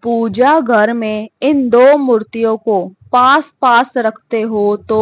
पूजा घर में इन दो मूर्तियों को पास पास रखते हो तो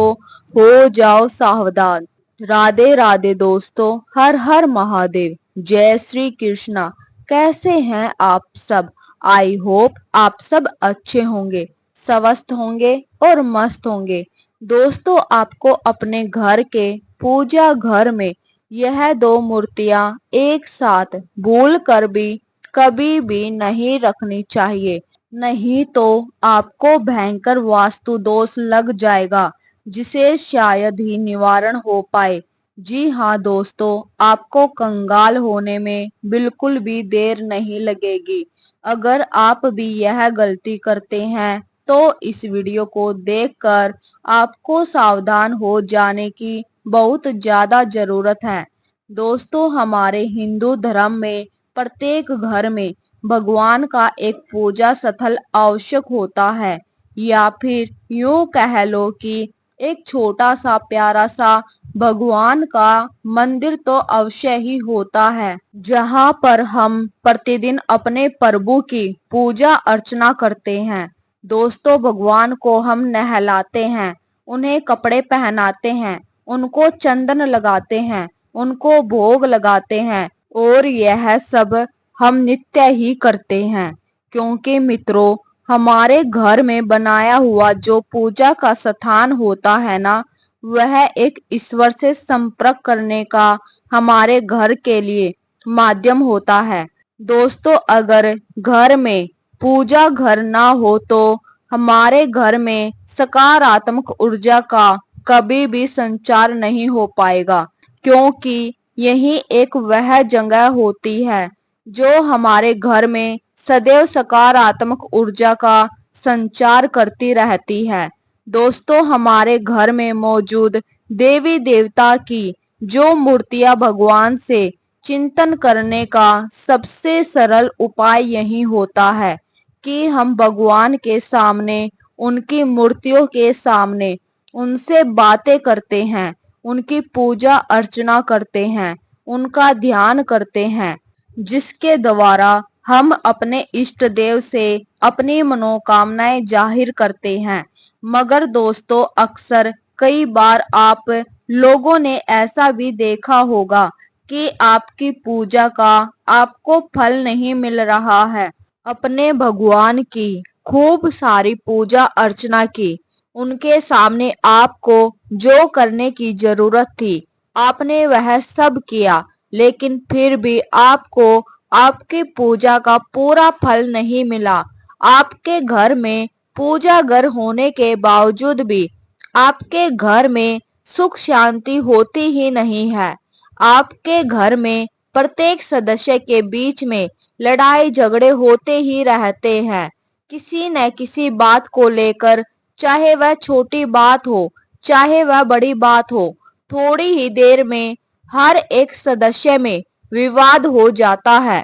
हो जाओ सावधान। राधे राधे दोस्तों, हर हर महादेव, जय श्री कृष्णा। कैसे हैं आप सब? आई होप आप सब अच्छे होंगे, स्वस्थ होंगे और मस्त होंगे। दोस्तों, आपको अपने घर के पूजा घर में यह दो मूर्तियां एक साथ भूल कर भी कभी भी नहीं रखनी चाहिए, नहीं तो आपको भयंकर वास्तु दोष लग जाएगा, जिसे शायद ही निवारण हो पाए। जी हाँ दोस्तों, आपको कंगाल होने में बिल्कुल भी देर नहीं लगेगी। अगर आप भी यह गलती करते हैं तो इस वीडियो को देखकर आपको सावधान हो जाने की बहुत ज्यादा जरूरत है। दोस्तों, हमारे हिंदू धर्म में प्रत्येक घर में भगवान का एक पूजा स्थल आवश्यक होता है, या फिर यूं कह लो कि एक छोटा सा प्यारा सा भगवान का मंदिर तो अवश्य ही होता है, जहां पर हम प्रतिदिन अपने प्रभु की पूजा अर्चना करते हैं। दोस्तों, भगवान को हम नहलाते हैं, उन्हें कपड़े पहनाते हैं, उनको चंदन लगाते हैं, उनको भोग लगाते हैं, और यह सब हम नित्य ही करते हैं, क्योंकि मित्रों, हमारे घर में बनाया हुआ जो पूजा का स्थान होता है ना, वह एक ईश्वर से संपर्क करने का हमारे घर के लिए माध्यम होता है। दोस्तों, अगर घर में पूजा घर ना हो तो हमारे घर में सकारात्मक ऊर्जा का कभी भी संचार नहीं हो पाएगा, क्योंकि यही एक वह जगह होती है जो हमारे घर में सदैव सकारात्मक ऊर्जा का संचार करती रहती है। दोस्तों, हमारे घर में मौजूद देवी देवता की जो मूर्तियां भगवान से चिंतन करने का सबसे सरल उपाय यही होता है कि हम भगवान के सामने, उनकी मूर्तियों के सामने उनसे बातें करते हैं, उनकी पूजा अर्चना करते हैं, उनका ध्यान करते हैं, जिसके द्वारा हम अपने इष्ट देव से अपनी मनोकामनाएं जाहिर करते हैं। मगर दोस्तों, अक्सर कई बार आप लोगों ने ऐसा भी देखा होगा कि आपकी पूजा का आपको फल नहीं मिल रहा है। अपने भगवान की खूब सारी पूजा अर्चना की, उनके सामने आपको जो करने की जरूरत थी आपने वह सब किया, लेकिन फिर भी आपको आपकी पूजा का पूरा फल नहीं मिला। आपके घर में पूजा घर होने के बावजूद भी आपके घर में सुख शांति होती ही नहीं है। आपके घर में प्रत्येक सदस्य के बीच में लड़ाई झगड़े होते ही रहते हैं, किसी न किसी बात को लेकर, चाहे वह छोटी बात हो चाहे वह बड़ी बात हो। थोड़ी ही देर में हर एक सदस्य में विवाद हो जाता है।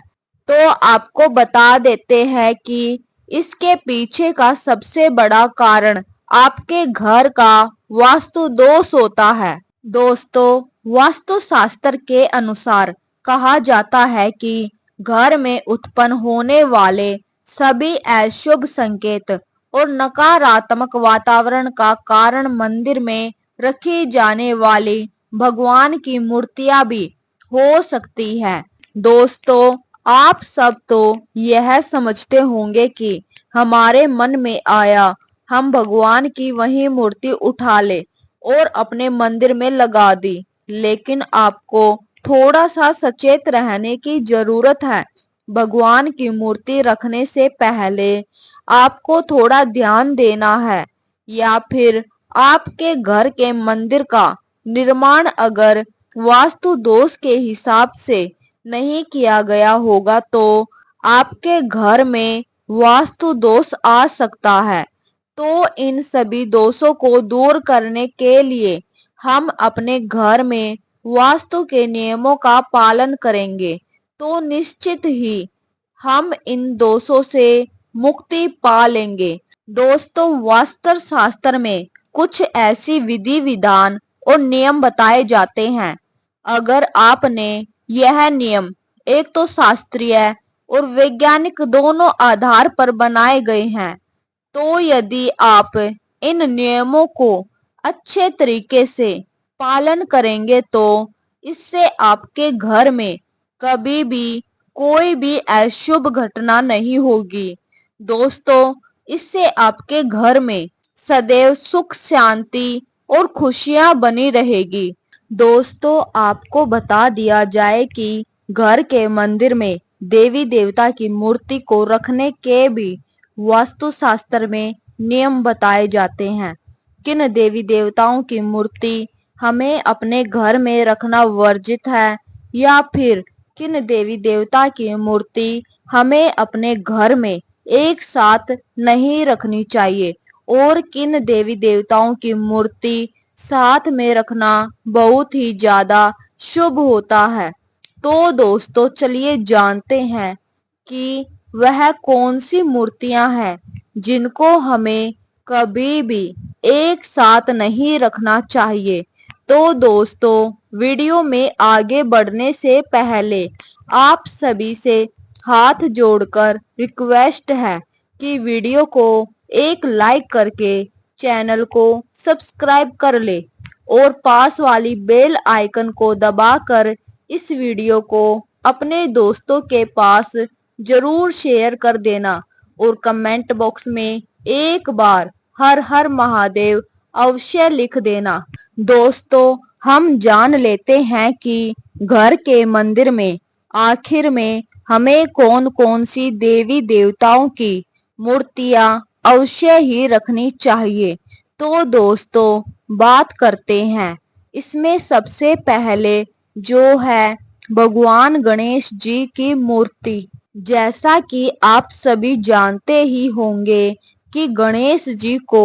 तो आपको बता देते हैं कि इसके पीछे का सबसे बड़ा कारण आपके घर का वास्तु दोष होता है। दोस्तों, वास्तु शास्त्र के अनुसार कहा जाता है कि घर में उत्पन्न होने वाले सभी अशुभ संकेत और नकारात्मक वातावरण का कारण मंदिर में रखी जाने वाली भगवान की मूर्तियां भी हो सकती है। दोस्तों, आप सब तो यह समझते होंगे कि हमारे मन में आया हम भगवान की वही मूर्ति उठा ले और अपने मंदिर में लगा दी, लेकिन आपको थोड़ा सा सचेत रहने की जरूरत है। भगवान की मूर्ति रखने से पहले आपको थोड़ा ध्यान देना है, या फिर आपके घर के मंदिर का निर्माण अगर वास्तु दोष के हिसाब से नहीं किया गया होगा तो आपके घर में वास्तु दोष आ सकता है। तो इन सभी दोषों को दूर करने के लिए हम अपने घर में वास्तु के नियमों का पालन करेंगे तो निश्चित ही हम इन दोषों से मुक्ति पा लेंगे। दोस्तों, वास्तु शास्त्र में कुछ ऐसी विधि विधान और नियम बताए जाते हैं। अगर आपने यह नियम एक तो शास्त्रीय और वैज्ञानिक दोनों आधार पर बनाए गए हैं। तो यदि आप इन नियमों को अच्छे तरीके से पालन करेंगे तो इससे आपके घर में कभी भी कोई भी अशुभ घटना नहीं होगी। दोस्तों, इससे आपके घर में सदैव सुख शांति और खुशियां बनी रहेगी। दोस्तों, आपको बता दिया जाए कि घर के मंदिर में देवी देवता की मूर्ति को रखने के भी वास्तुशास्त्र में नियम बताए जाते हैं। किन देवी देवताओं की मूर्ति हमें अपने घर में रखना वर्जित है, या फिर किन देवी देवता की मूर्ति हमें अपने घर में एक साथ नहीं रखनी चाहिए, और किन देवी देवताओं की मूर्ति साथ में रखना बहुत ही ज्यादा शुभ होता है। तो दोस्तों, चलिए जानते हैं कि वह कौन सी मूर्तियां हैं जिनको हमें कभी भी एक साथ नहीं रखना चाहिए। तो दोस्तों, वीडियो में आगे बढ़ने से पहले आप सभी से हाथ जोड़कर रिक्वेस्ट है कि वीडियो को एक लाइक करके चैनल को सब्सक्राइब कर ले और पास वाली बेल आइकन को दबाकर इस वीडियो को अपने दोस्तों के पास जरूर शेयर कर देना, और कमेंट बॉक्स में एक बार हर हर महादेव अवश्य लिख देना। दोस्तों, हम जान लेते हैं कि घर के मंदिर में आखिर में हमें कौन कौन सी देवी देवताओं की मूर्तियां अवश्य ही रखनी चाहिए। तो दोस्तों, बात करते हैं। इसमें सबसे पहले जो है भगवान गणेश जी की मूर्ति। जैसा कि आप सभी जानते ही होंगे कि गणेश जी को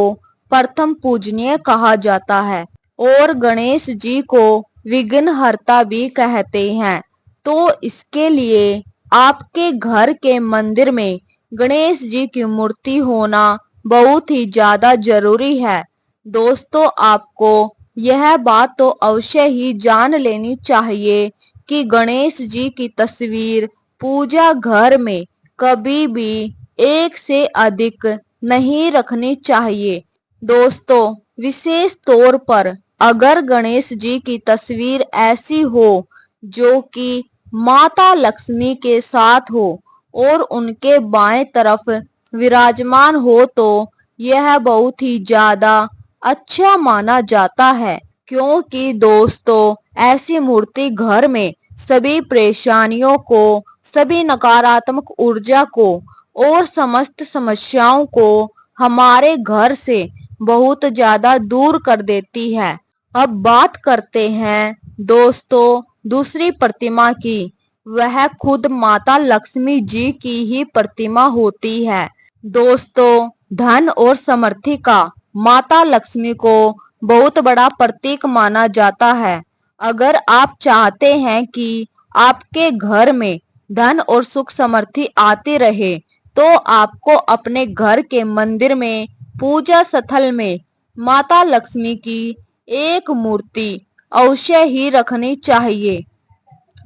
प्रथम पूजनीय कहा जाता है और गणेश जी को विघ्नहर्ता भी कहते हैं। तो इसके लिए आपके घर के मंदिर में गणेश जी की मूर्ति होना बहुत ही ज्यादा जरूरी है। दोस्तों, आपको यह बात तो अवश्य ही जान लेनी चाहिए कि गणेश जी की तस्वीर पूजा घर में कभी भी एक से अधिक नहीं रखनी चाहिए। दोस्तों, विशेष तौर पर अगर गणेश जी की तस्वीर ऐसी हो जो कि माता लक्ष्मी के साथ हो और उनके बाएं तरफ विराजमान हो तो यह बहुत ही ज्यादा अच्छा माना जाता है, क्योंकि दोस्तों ऐसी मूर्ति घर में सभी परेशानियों को, सभी नकारात्मक ऊर्जा को और समस्त समस्याओं को हमारे घर से बहुत ज्यादा दूर कर देती है। अब बात करते हैं दोस्तों दूसरी प्रतिमा की। वह खुद माता लक्ष्मी जी की ही प्रतिमा होती है। दोस्तों, धन और समृद्धि का माता लक्ष्मी को बहुत बड़ा प्रतीक माना जाता है। अगर आप चाहते हैं कि आपके घर में धन और सुख समृद्धि आती रहे तो आपको अपने घर के मंदिर में पूजा स्थल में माता लक्ष्मी की एक मूर्ति अवश्य ही रखनी चाहिए।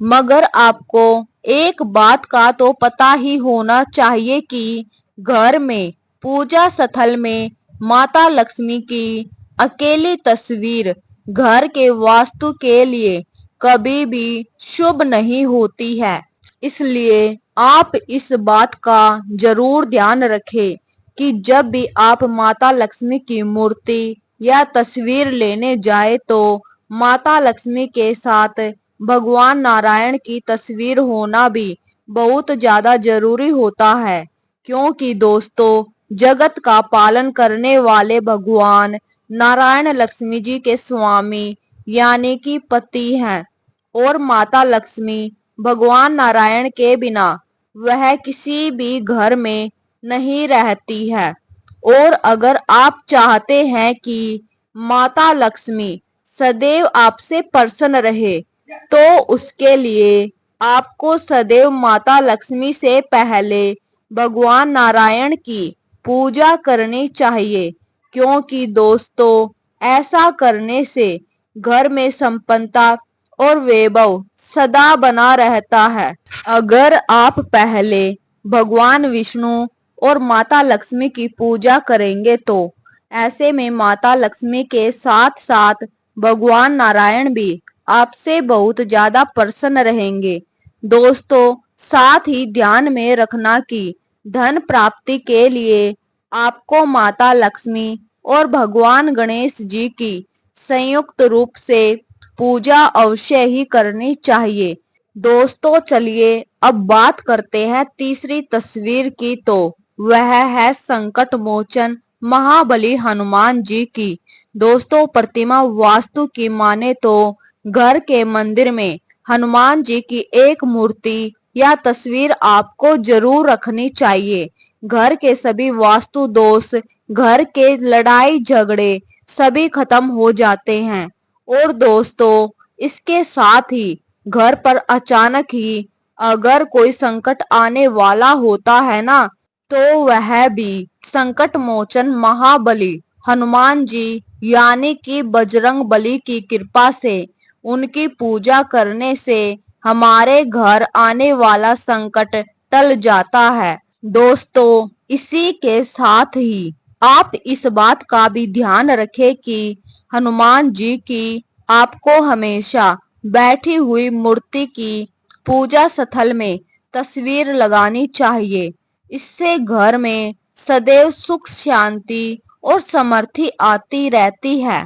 मगर आपको एक बात का तो पता ही होना चाहिए कि घर में पूजा स्थल में माता लक्ष्मी की अकेली तस्वीर घर के वास्तु के लिए कभी भी शुभ नहीं होती है। इसलिए आप इस बात का जरूर ध्यान रखें कि जब भी आप माता लक्ष्मी की मूर्ति या तस्वीर लेने जाए तो माता लक्ष्मी के साथ भगवान नारायण की तस्वीर होना भी बहुत ज्यादा जरूरी होता है, क्योंकि दोस्तों जगत का पालन करने वाले भगवान नारायण लक्ष्मी जी के स्वामी यानी कि पति हैं, और माता लक्ष्मी भगवान नारायण के बिना वह किसी भी घर में नहीं रहती है। और अगर आप चाहते हैं कि माता लक्ष्मी सदैव आपसे प्रसन्न रहे तो उसके लिए आपको सदैव माता लक्ष्मी से पहले भगवान नारायण की पूजा करनी चाहिए, क्योंकि दोस्तों ऐसा करने से घर में संपन्नता और वैभव सदा बना रहता है। अगर आप पहले भगवान विष्णु और माता लक्ष्मी की पूजा करेंगे तो ऐसे में माता लक्ष्मी के साथ साथ भगवान नारायण भी आपसे बहुत ज्यादा प्रसन्न रहेंगे। दोस्तों, साथ ही ध्यान में रखना कि धन प्राप्ति के लिए आपको माता लक्ष्मी और भगवान गणेश जी की संयुक्त रूप से पूजा अवश्य ही करनी चाहिए। दोस्तों, चलिए अब बात करते हैं तीसरी तस्वीर की, तो वह है संकट मोचन महाबली हनुमान जी की। दोस्तों, प्रतिमा वास्तु की माने तो घर के मंदिर में हनुमान जी की एक मूर्ति या तस्वीर आपको जरूर रखनी चाहिए। घर के सभी वास्तु दोष, घर के लड़ाई झगड़े सभी खत्म हो जाते हैं। और दोस्तों, इसके साथ ही घर पर अचानक ही अगर कोई संकट आने वाला होता है ना, तो वह भी संकट मोचन महाबली हनुमान जी यानी कि बजरंग बली की कृपा से, उनकी पूजा करने से हमारे घर आने वाला संकट टल जाता है। दोस्तों, इसी के साथ ही आप इस बात का भी ध्यान रखें कि हनुमान जी की आपको हमेशा बैठी हुई मूर्ति की पूजा स्थल में तस्वीर लगानी चाहिए। इससे घर में सदैव सुख शांति और समृद्धि आती रहती है।